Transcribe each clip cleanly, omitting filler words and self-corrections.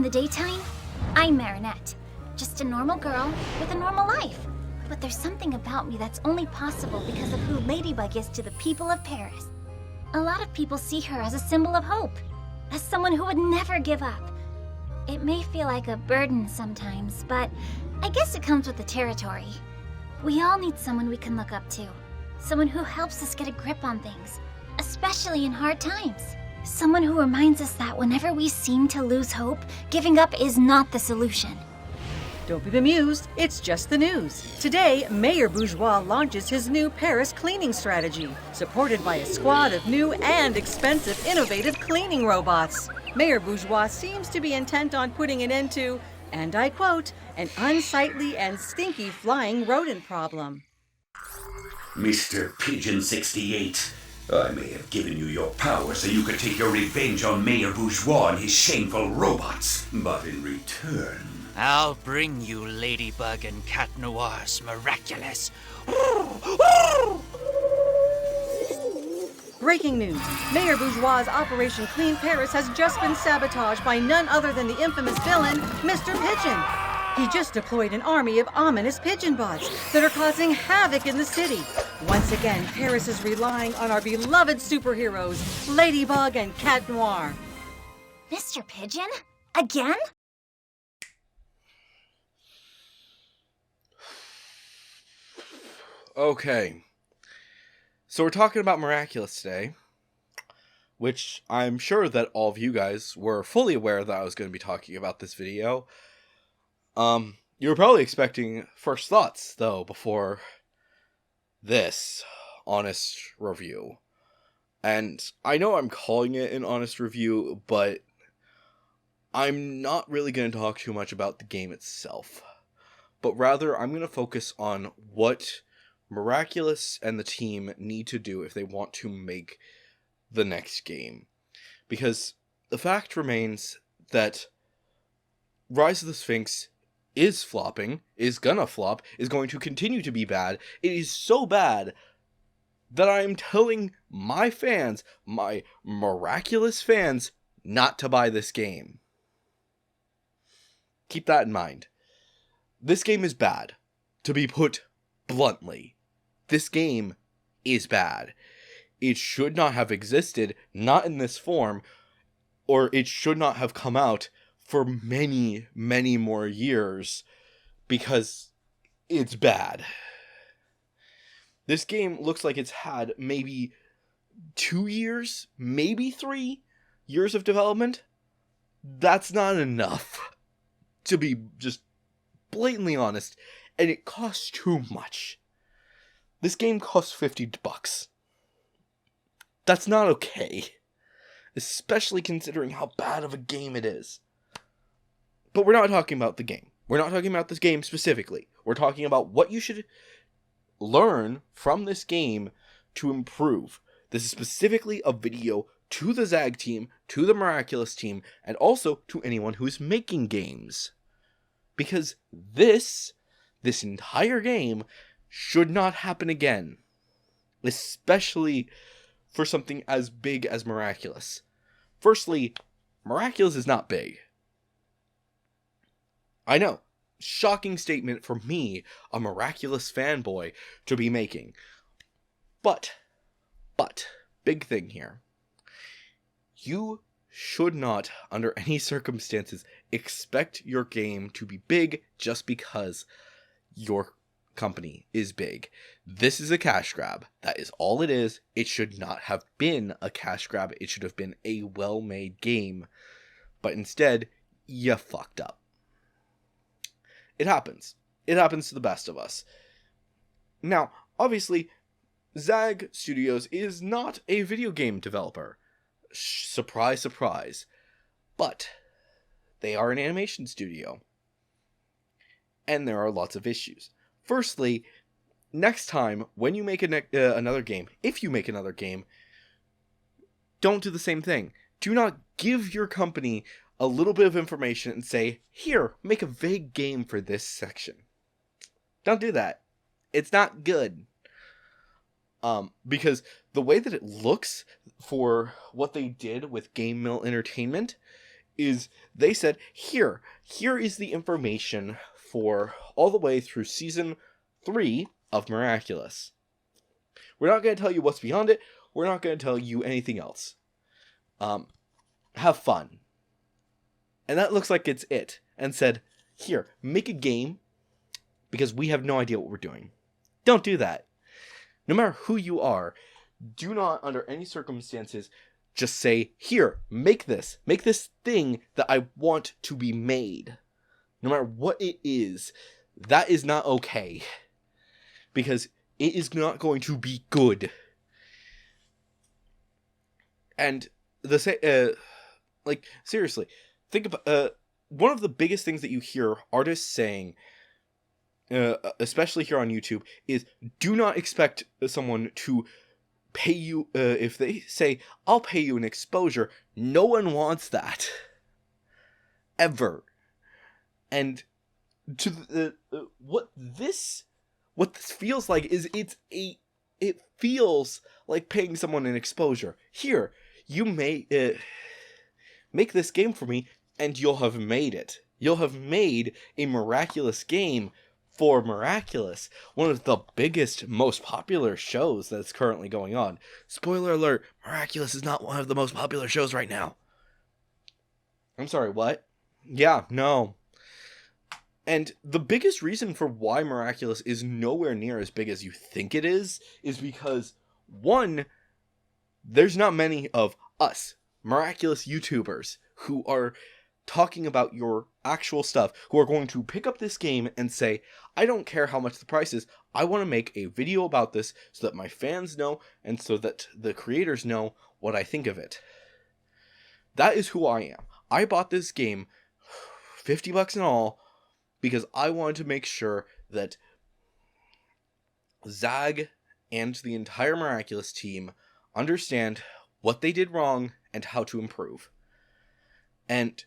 the daytime, I'm Marinette. Just a normal girl with a normal life. But there's something about me that's only possible because of who Ladybug is to the people of Paris. A lot of people see her as a symbol of hope, as someone who would never give up. It may feel like a burden sometimes, but I guess it comes with the territory. We all need someone we can look up to. Someone who helps us get a grip on things, especially in hard times. Someone who reminds us that whenever we seem to lose hope, giving up is not the solution. Don't be bemused, it's just the news. Today, Mayor Bourgeois launches his new Paris cleaning strategy, supported by a squad of new and expensive innovative cleaning robots. Mayor Bourgeois seems to be intent on putting an end to, and I quote, an unsightly and stinky flying rodent problem. Mr. Pigeon 68, I may have given you your power so you could take your revenge on Mayor Bourgeois and his shameful robots. But in return, I'll bring you Ladybug and Cat Noir's Miraculous. Breaking news. Mayor Bourgeois' Operation Clean Paris has just been sabotaged by none other than the infamous villain, Mr. Pigeon. He just deployed an army of ominous pigeon bots that are causing havoc in the city. Once again, Paris is relying on our beloved superheroes, Ladybug and Cat Noir. Mr. Pigeon? Again? Okay, so we're talking about Miraculous today, which I'm sure that all of you guys were fully aware that I was going to be talking about this video. You were probably expecting first thoughts, though, before this honest review. And I know I'm calling it an honest review, but I'm not really going to talk too much about the game itself. But rather, I'm going to focus on what Miraculous and the team need to do if they want to make the next game. Because the fact remains that Rise of the Sphinx is flopping, is gonna flop, is going to continue to be bad. It is so bad that I'm telling my fans, my Miraculous fans, not to buy this game. Keep that in mind. This game is bad, to be put bluntly. This game is bad. It should not have existed, not in this form, or it should not have come out for many, many more years, because it's bad. This game looks like it's had maybe 2 years, maybe 3 years of development. That's not enough, to be just blatantly honest, and it costs too much. This game costs $50. That's not okay, especially considering how bad of a game it is. But we're not talking about the game. We're not talking about this game specifically. We're talking about what you should learn from this game to improve. This is specifically a video to the Zag team, to the Miraculous team, and also to anyone who is making games. Because this entire game should not happen again. Especially for something as big as Miraculous. Firstly, Miraculous is not big. I know, shocking statement for me, a Miraculous fanboy, to be making. But, big thing here. You should not, under any circumstances, expect your game to be big just because your company is big. This is a cash grab. That is all it is. It should not have been a cash grab. It should have been a well-made game. But instead, you fucked up. It happens. It happens to the best of us. Now, obviously, Zag Studios is not a video game developer. Surprise, surprise. But they are an animation studio. And there are lots of issues. Firstly, next time, when you make another game, if you make another game, don't do the same thing. Do not give your company a little bit of information and say, here, make a vague game for this section. Don't do that. It's not good. Because the way that it looks for what they did with Game Mill Entertainment is they said, here is the information for all the way through season 3 of Miraculous. We're not going to tell you what's beyond it. We're not going to tell you anything else. Have fun. And that looks like it's it. And said, here, make a game, because we have no idea what we're doing. Don't do that. No matter who you are, do not, under any circumstances, just say, here, make this thing that I want to be made. No matter what it is, that is not okay. Because it is not going to be good. And seriously, think about, one of the biggest things that you hear artists saying, especially here on YouTube, is do not expect someone to pay you, if they say, I'll pay you an exposure, no one wants that. Ever. And to what this feels like is it feels like paying someone an exposure. Here, you may make this game for me, and you'll have made it. You'll have made a Miraculous game for Miraculous, one of the biggest, most popular shows that's currently going on. Spoiler alert, Miraculous is not one of the most popular shows right now. I'm sorry, what? Yeah, no. And the biggest reason for why Miraculous is nowhere near as big as you think it is because, one, there's not many of us, Miraculous YouTubers, who are talking about your actual stuff, who are going to pick up this game and say, I don't care how much the price is, I want to make a video about this so that my fans know and so that the creators know what I think of it. That is who I am. I bought this game, $50 in all, because I wanted to make sure that Zag and the entire Miraculous team understand what they did wrong and how to improve. And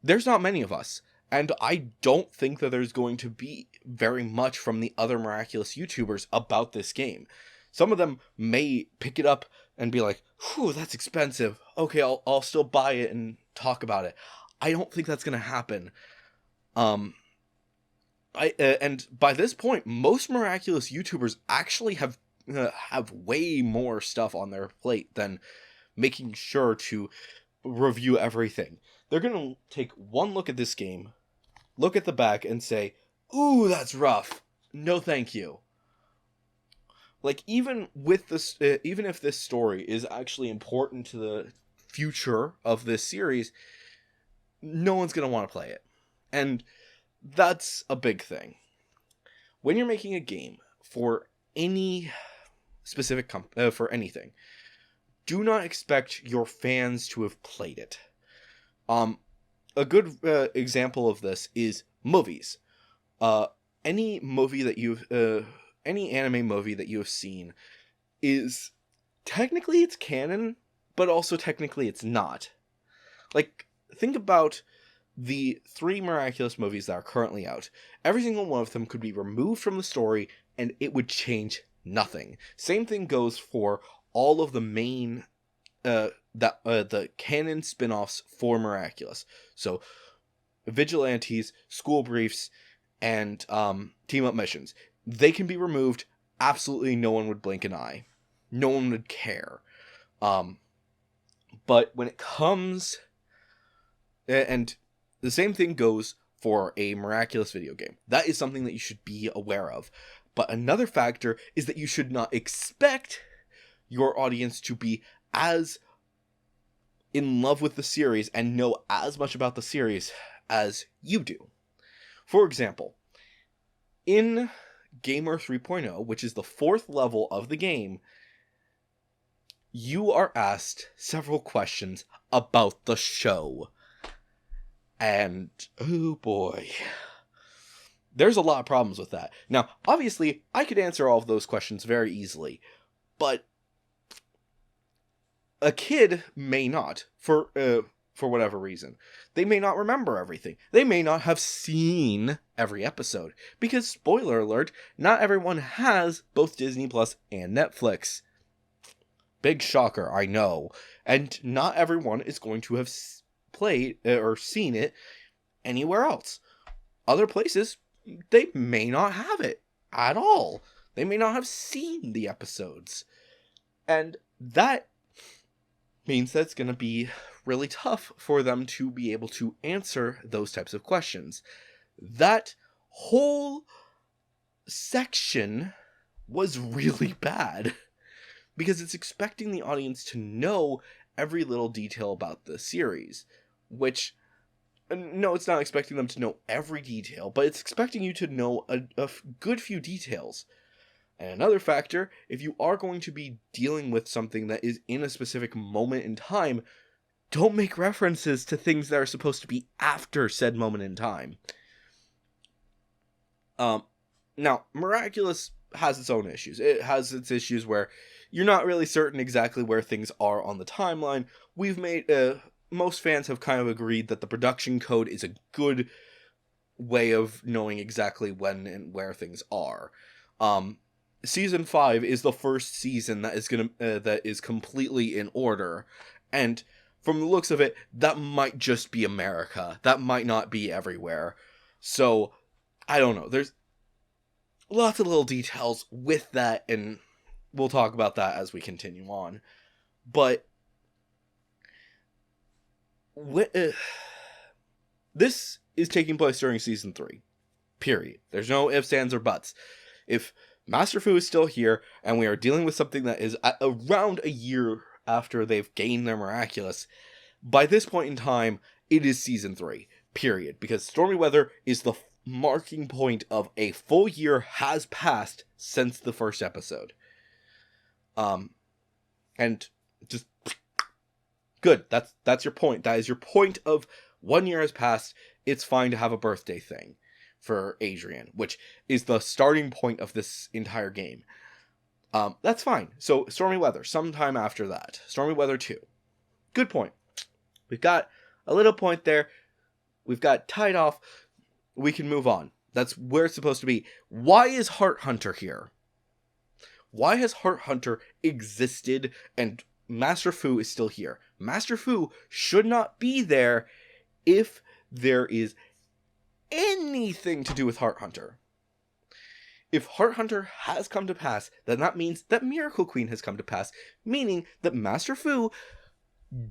there's not many of us, and I don't think that there's going to be very much from the other Miraculous YouTubers about this game. Some of them may pick it up and be like, whew, that's expensive. Okay, I'll still buy it and talk about it. I don't think that's going to happen. And by this point, most Miraculous YouTubers actually have way more stuff on their plate than making sure to review everything. They're going to take one look at this game, look at the back, and say, ooh, that's rough. No thank you. Like, even with this, even if this story is actually important to the future of this series, no one's going to want to play it. And that's a big thing. When you're making a game for any specific for anything, do not expect your fans to have played it. A good example of this is movies. Any movie that you've any anime movie that you have seen is technically it's canon, but also technically it's not. Like, think about the 3 Miraculous movies that are currently out. Every single one of them could be removed from the story and it would change nothing. Same thing goes for all of the main the canon spin-offs for Miraculous. So Vigilantes, School Briefs, and Team Up Missions. They can be removed. Absolutely no one would blink an eye. No one would care. But when it comes... And the same thing goes for a Miraculous video game. That is something that you should be aware of. But another factor is that you should not expect your audience to be as in love with the series and know as much about the series as you do. For example, in Gamer 3.0, which is the 4th level of the game, you are asked several questions about the show. And, oh boy, there's a lot of problems with that. Now, obviously, I could answer all of those questions very easily, but a kid may not, for whatever reason. They may not remember everything. They may not have seen every episode. Because, spoiler alert, not everyone has both Disney Plus and Netflix. Big shocker, I know. And not everyone is going to have played or seen it anywhere else. Other places, they may not have it at all. They may not have seen the episodes. And that means that it's going to be really tough for them to be able to answer those types of questions. That whole section was really bad because it's expecting the audience to know every little detail about the series, which, no, it's not expecting them to know every detail, but it's expecting you to know a good few details. And another factor, if you are going to be dealing with something that is in a specific moment in time, don't make references to things that are supposed to be after said moment in time. Now, Miraculous has its own issues. It has its issues where you're not really certain exactly where things are on the timeline. We've made, most fans have kind of agreed that the production code is a good way of knowing exactly when and where things are. Season 5 is the first season that is completely in order, and from the looks of it, that might just be America. That might not be everywhere. So, I don't know. There's lots of little details with that, and we'll talk about that as we continue on. But this is taking place during Season 3. Period. There's no ifs, ands, or buts. If Master Fu is still here, and we are dealing with something that is around a year after they've gained their Miraculous, by this point in time, it is Season 3. Period. Because Stormy Weather is the marking point of a full year has passed since the first episode. And just good. That's your point. That is your point of 1 year has passed. It's fine to have a birthday thing for Adrian, which is the starting point of this entire game. That's fine. So Stormy Weather, sometime after that. Stormy Weather 2. Good point. We've got a little point there. We've got tied off. We can move on. That's where it's supposed to be. Why is Heart Hunter here? Why has Heart Hunter existed and Master Fu is still here? Master Fu should not be there if there is anything to do with Heart Hunter. If Heart Hunter has come to pass, then that means that Miracle Queen has come to pass, meaning that Master Fu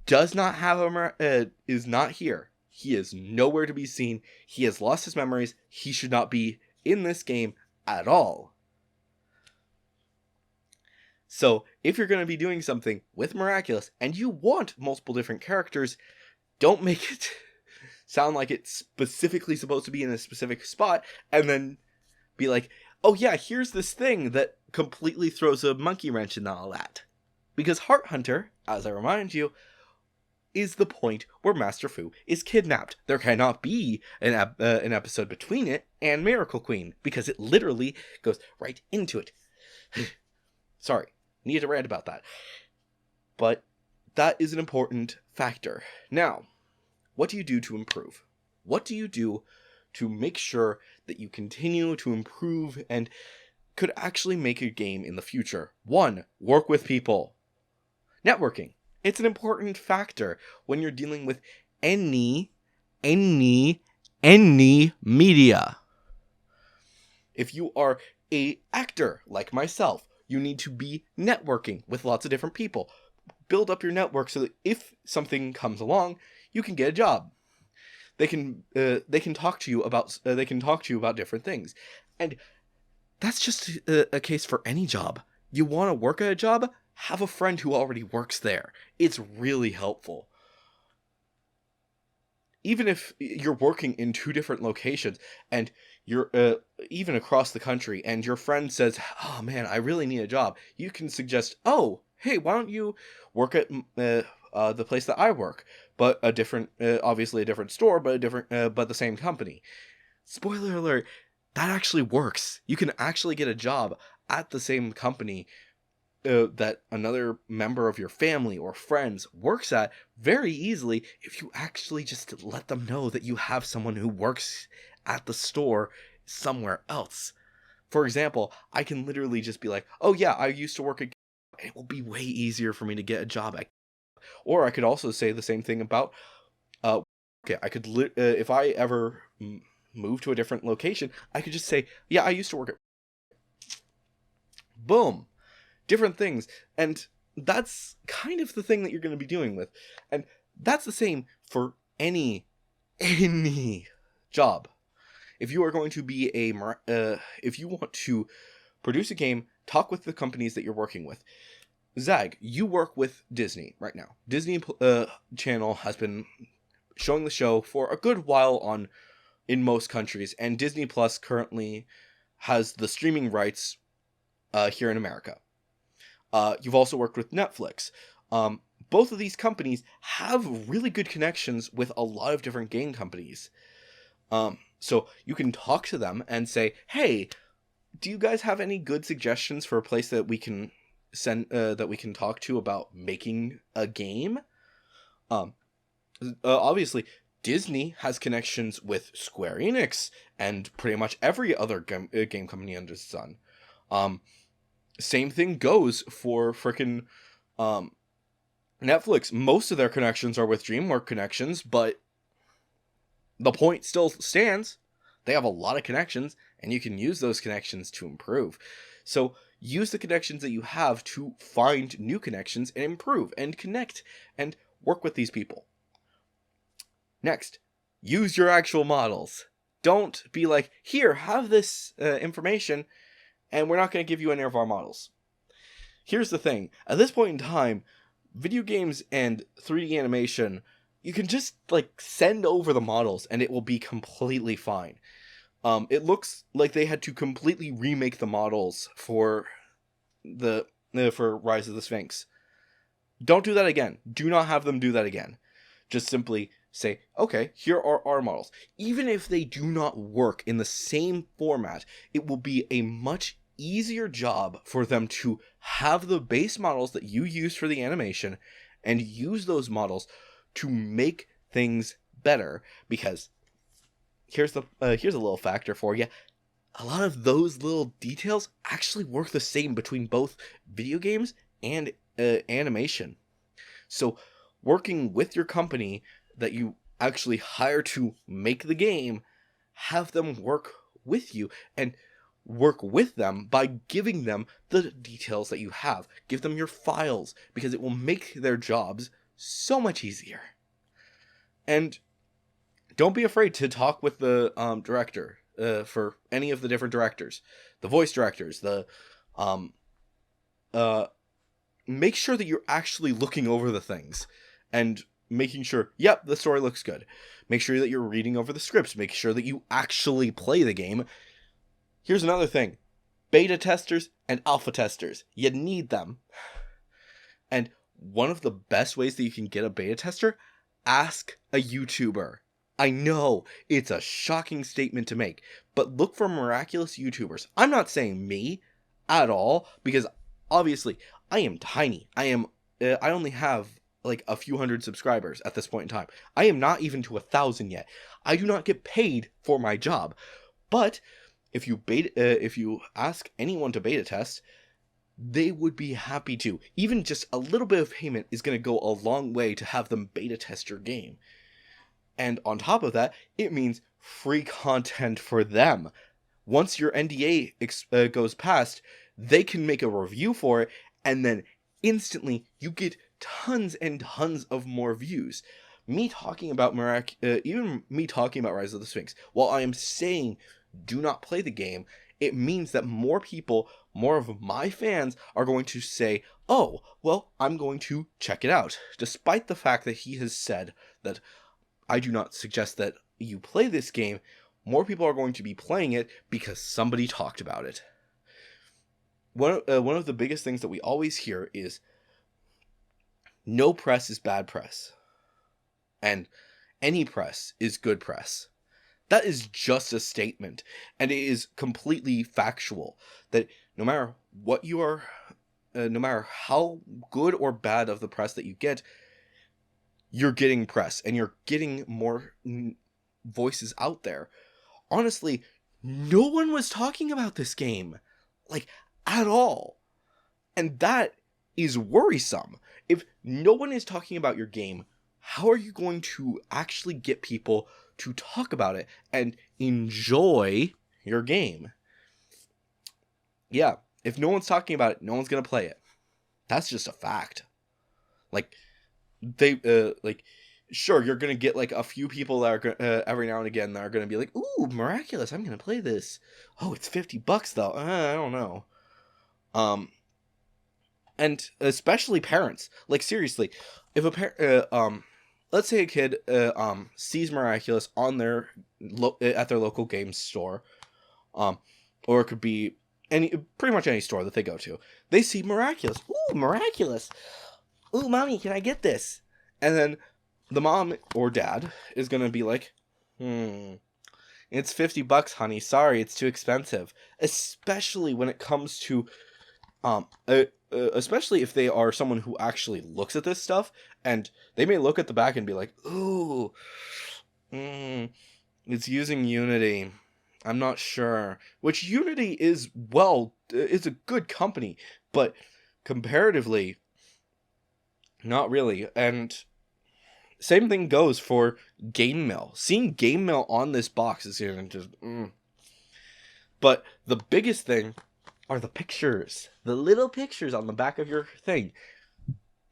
does not have is not here. He is nowhere to be seen. He has lost his memories. He should not be in this game at all. So, if you're going to be doing something with Miraculous, and you want multiple different characters, don't make it sound like it's specifically supposed to be in a specific spot, and then be like, oh yeah, here's this thing that completely throws a monkey wrench in all that. Because Heart Hunter, as I remind you, is the point where Master Fu is kidnapped. There cannot be an episode between it and Miracle Queen, because it literally goes right into it. Sorry, need to rant about that. But that is an important factor. Now, what do you do to improve? What do you do to make sure that you continue to improve and could actually make a game in the future? 1, work with people. Networking. It's an important factor when you're dealing with any media. If you are an actor like myself, you need to be networking with lots of different people. Build up your network so that if something comes along, you can get a job. They can talk to you about different things, and that's just a case for any job. You want to work at a job? Have a friend who already works there. It's really helpful. Even if you're working in 2 different locations and you're even across the country and your friend says, oh man, I really need a job, you can suggest, oh, hey, why don't you work at the place that I work, but a different, obviously a different store, but but the same company. Spoiler alert, that actually works. You can actually get a job at the same company that another member of your family or friends works at very easily if you actually just let them know that you have someone who works at the store somewhere else. For example, I can literally just be like, oh yeah, I used to work at, and it will be way easier for me to get a job at. Or I could also say the same thing about Okay, I could if I ever move to a different location, I could just say, yeah, I used to work at. Boom, different things, and that's kind of the thing that you're going to be doing with, and that's the same for any job. If you are going to be if you want to produce a game, talk with the companies that you're working with. Zag, you work with Disney right now. Disney Channel has been showing the show for a good while in most countries, and Disney Plus currently has the streaming rights here in America. You've also worked with Netflix. Both of these companies have really good connections with a lot of different game companies. So you can talk to them and say, hey, do you guys have any good suggestions for a place that we can that we can talk to about making a game? Obviously, Disney has connections with Square Enix and pretty much every other game company under the sun. Same thing goes for frickin' Netflix. Most of their connections are with DreamWorks connections, but the point still stands. They have a lot of connections, and you can use those connections to improve. So use the connections that you have to find new connections and improve and connect and work with these people. Next, use your actual models. Don't be like, here, have this information, and we're not going to give you any of our models. Here's the thing. At this point in time, video games and 3D animation, you can just send over the models and it will be completely fine. It looks like they had to completely remake the models for for Rise of the Sphinx. Don't do that again. Do not have them do that again. Just simply say, okay, here are our models. Even if they do not work in the same format, it will be a much easier job for them to have the base models that you use for the animation and use those models to make things better, because here's a little factor for you. A lot of those little details actually work the same between both video games and animation. So working with your company that you actually hire to make the game, have them work with you and work with them by giving them the details that you have. Give them your files, because it will make their jobs so much easier. And don't be afraid to talk with the director for any of the different directors, the voice directors, make sure that you're actually looking over the things and making sure, yep, the story looks good. Make sure that you're reading over the scripts. Make sure that you actually play the game. Here's another thing. Beta testers and alpha testers. You need them. And one of the best ways that you can get a beta tester, ask a YouTuber. I know it's a shocking statement to make, but look for Miraculous YouTubers. I'm not saying me at all, because obviously I am tiny. I only have a few hundred subscribers at this point in time. I am not even to 1,000 yet. I do not get paid for my job. But if you ask anyone to beta test, they would be happy to. Even just a little bit of payment is going to go a long way to have them beta test your game. And on top of that, it means free content for them. Once your NDA goes past, they can make a review for it, and then instantly you get tons and tons of more views. Me talking about even me talking about Rise of the Sphinx, while I am saying do not play the game, it means that more people, more of my fans, are going to say, oh, well, I'm going to check it out. Despite the fact that he has said that I do not suggest that you play this game, more people are going to be playing it because somebody talked about it. One of the biggest things that we always hear is, no press is bad press, and any press is good press. That is just a statement, and it is completely factual, that no matter what you are, no matter how good or bad of the press that you get, you're getting press, and you're getting more voices out there. Honestly, no one was talking about this game, at all. And that is worrisome. If no one is talking about your game, how are you going to actually get people to talk about it and enjoy your game? Yeah, if no one's talking about it, no one's going to play it. That's just a fact. Like, sure, you're going to get, like, a few people that are every now and again that are going to be like, ooh, Miraculous, I'm going to play this. Oh, it's $50 though. I don't know. And especially parents. Like, seriously, if let's say a kid, sees Miraculous on their, at their local games store, or it could be pretty much any store that they go to. They see Miraculous. Ooh, Miraculous. Ooh, mommy, can I get this? And then the mom or dad is going to be like, it's $50, honey. Sorry, it's too expensive. Especially when it comes to, especially if they are someone who actually looks at this stuff, and they may look at the back and be like, ooh, it's using Unity. I'm not sure. Which Unity is, it's a good company, but comparatively, not really. And same thing goes for Game Mail. Seeing Game Mail on this box is just, But the biggest thing are the pictures. The little pictures on the back of your thing.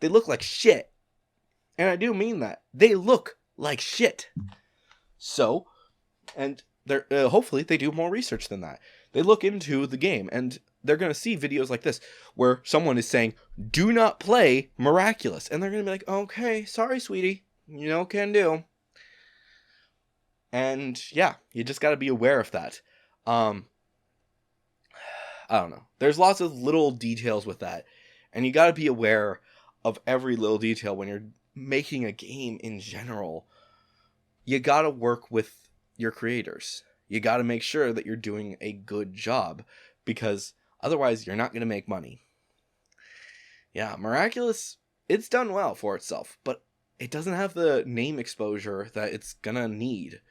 They look like shit. And I do mean that. They look like shit. So, and they're hopefully they do more research than that. They look into the game, and they're going to see videos like this where someone is saying, do not play Miraculous. And they're going to be like, okay, sorry, sweetie. Can do. And yeah, you just got to be aware of that. I don't know. There's lots of little details with that. And you got to be aware of every little detail when you're making a game in general. You got to work with your creators. You got to make sure that you're doing a good job, because otherwise you're not going to make money. Yeah, Miraculous, it's done well for itself, but it doesn't have the name exposure that it's going to need.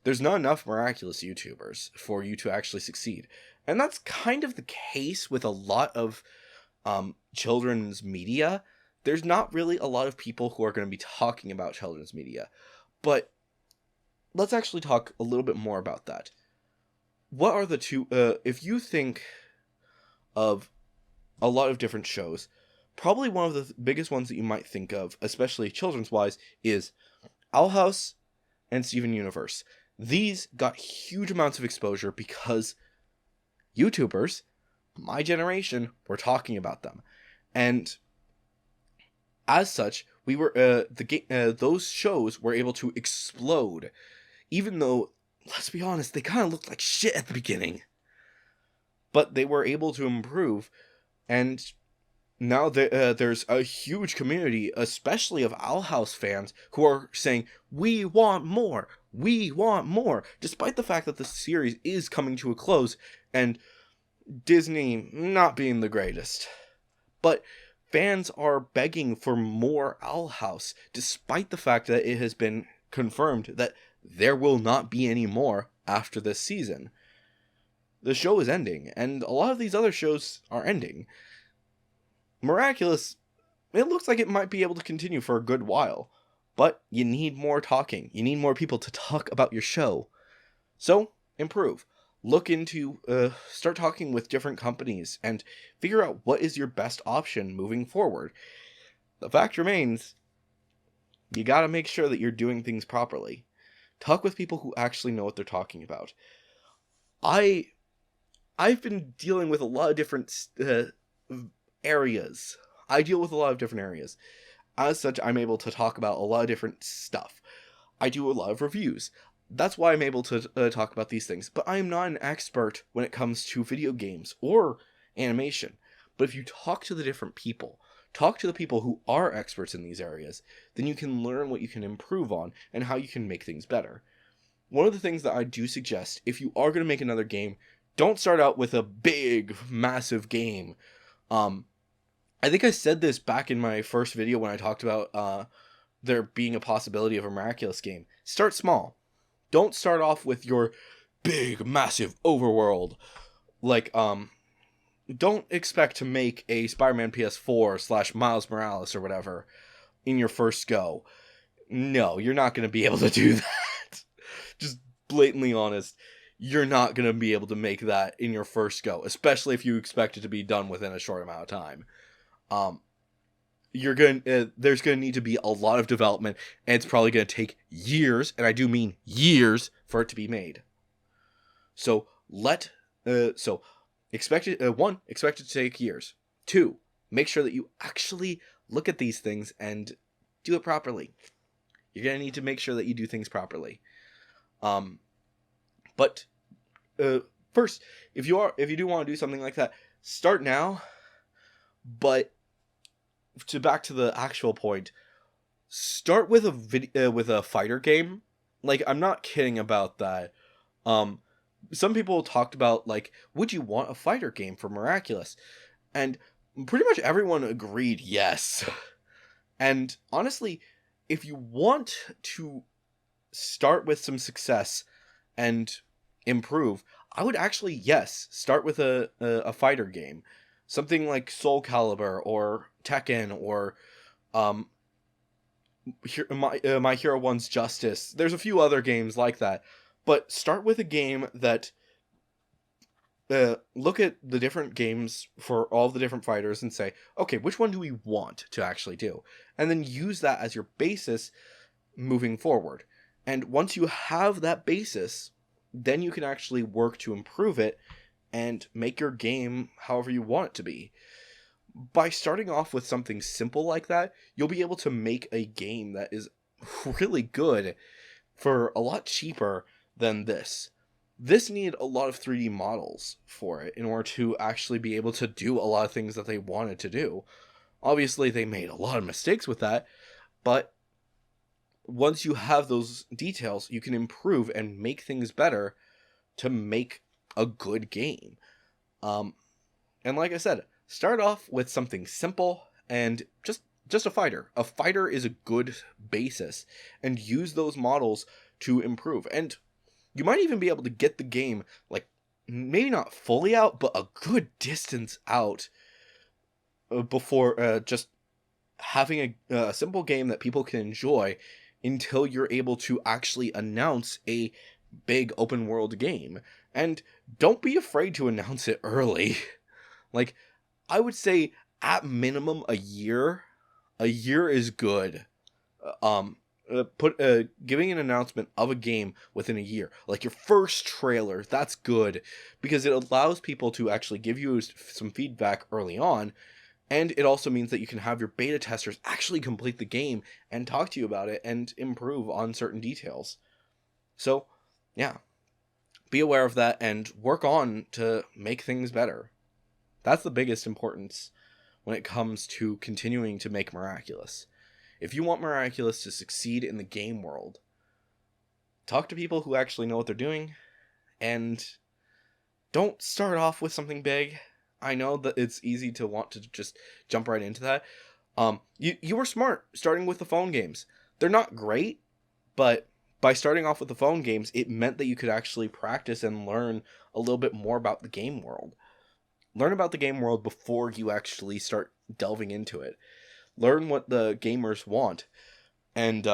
There's not enough Miraculous YouTubers for you to actually succeed. And that's kind of the case with a lot of children's media. There's not really a lot of people who are going to be talking about children's media. But let's actually talk a little bit more about that. What are the two, if you think of a lot of different shows, probably one of the biggest ones that you might think of, especially children's-wise, is Owl House and Steven Universe. These got huge amounts of exposure because YouTubers, my generation, were talking about them. And as such, we were those shows were able to explode, even though, let's be honest, they kind of looked like shit at the beginning. But they were able to improve, and now there's a huge community, especially of Owl House fans, who are saying, we want more, despite the fact that the series is coming to a close, and Disney not being the greatest. But fans are begging for more Owl House, despite the fact that it has been confirmed that there will not be any more after this season. The show is ending, and a lot of these other shows are ending. Miraculous, it looks like it might be able to continue for a good while, but you need more talking. You need more people to talk about your show. So, improve. Look into, start talking with different companies, and figure out what is your best option moving forward. The fact remains, you gotta make sure that you're doing things properly. Talk with people who actually know what they're talking about. I've been dealing with a lot of different areas. I deal with a lot of different areas. As such, I'm able to talk about a lot of different stuff. I do a lot of reviews. That's why I'm able to talk about these things. But I am not an expert when it comes to video games or animation. But if you talk to the different people, talk to the people who are experts in these areas, then you can learn what you can improve on and how you can make things better. One of the things that I do suggest, if you are going to make another game, don't start out with a big, massive game. I think I said this back in my first video when I talked about there being a possibility of a Miraculous game. Start small. Don't start off with your big, massive overworld. Like, don't expect to make a Spider-Man PS4 / Miles Morales or whatever in your first go. no, you're not going to be able to do that. Just blatantly honest, you're not going to be able to make that in your first go, especially if you expect it to be done within a short amount of time. There's going to need to be a lot of development, and it's probably going to take years, and I do mean years, for it to be made. So expect it to take years. 2, make sure that you actually look at these things and do it properly. You're going to need to make sure that you do things properly. But first, if you do want to do something like that, start now. But back to the actual point, start with a fighter game. Like, I'm not kidding about that. Some people talked about, like, would you want a fighter game for Miraculous? And pretty much everyone agreed yes. And honestly, if you want to start with some success and improve, I would actually, yes, start with a fighter game. Something like Soul Calibur or Tekken or My Hero 1's Justice. There's a few other games like that. But start with a game that look at the different games for all the different fighters and say, okay, which one do we want to actually do? And then use that as your basis moving forward. And once you have that basis, then you can actually work to improve it and make your game however you want it to be. By starting off with something simple like that, you'll be able to make a game that is really good for a lot cheaper than this. This needed a lot of 3D models for it in order to actually be able to do a lot of things that they wanted to do. Obviously, they made a lot of mistakes with that, but once you have those details, you can improve and make things better to make a good game. And like I said, start off with something simple and just a fighter. A fighter is a good basis, and use those models to improve. And you might even be able to get the game, like, maybe not fully out, but a good distance out before just having a simple game that people can enjoy until you're able to actually announce a big open world game. And don't be afraid to announce it early. Like, I would say at minimum a year. A year is good. Giving an announcement of a game within a year, like your first trailer, that's good because it allows people to actually give you some feedback early on, and it also means that you can have your beta testers actually complete the game and talk to you about it and improve on certain details. So, yeah, be aware of that and work on to make things better. That's the biggest importance when it comes to continuing to make Miraculous. If you want Miraculous to succeed in the game world, talk to people who actually know what they're doing, and don't start off with something big. I know that it's easy to want to just jump right into that. You were smart starting with the phone games. They're not great, but by starting off with the phone games, it meant that you could actually practice and learn a little bit more about the game world. Learn about the game world before you actually start delving into it. Learn what the gamers want. And,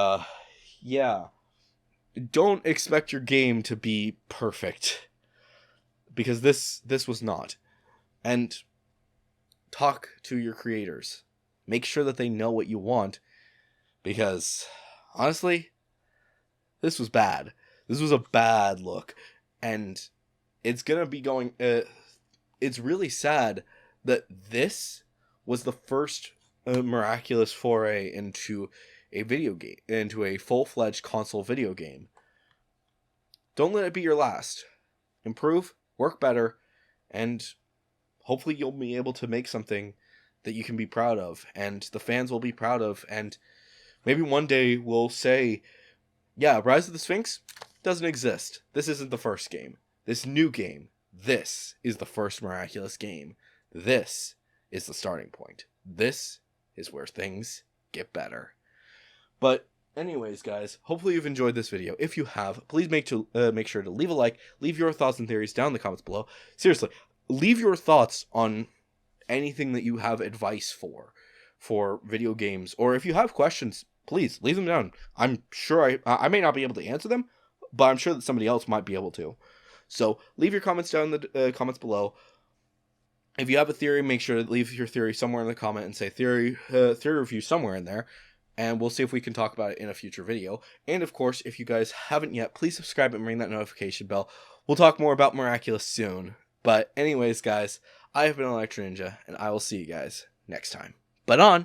yeah. Don't expect your game to be perfect. Because this was not. And talk to your creators. Make sure that they know what you want. Because, honestly, this was bad. This was a bad look. And it's gonna be going... it's really sad that this was the first Miraculous foray into a video game, into a full-fledged console video game. Don't let it be your last. Improve, work better, and hopefully you'll be able to make something that you can be proud of, and the fans will be proud of, and maybe one day we'll say, yeah, Rise of the Sphinx doesn't exist. This isn't the first game. This new game, this is the first Miraculous game. This is the starting point. This is where things get better. But anyways, guys, hopefully you've enjoyed this video. If you have, please make sure to leave a like, leave your thoughts and theories down in the comments below. Seriously, leave your thoughts on anything that you have advice for video games, or if you have questions, please leave them down. I'm sure I may not be able to answer them, but I'm sure that somebody else might be able to. So leave your comments down in the comments below. If you have a theory, make sure to leave your theory somewhere in the comment and say theory review somewhere in there. And we'll see if we can talk about it in a future video. And of course, if you guys haven't yet, please subscribe and ring that notification bell. We'll talk more about Miraculous soon. But anyways, guys, I have been Electro Ninja, and I will see you guys next time. But on!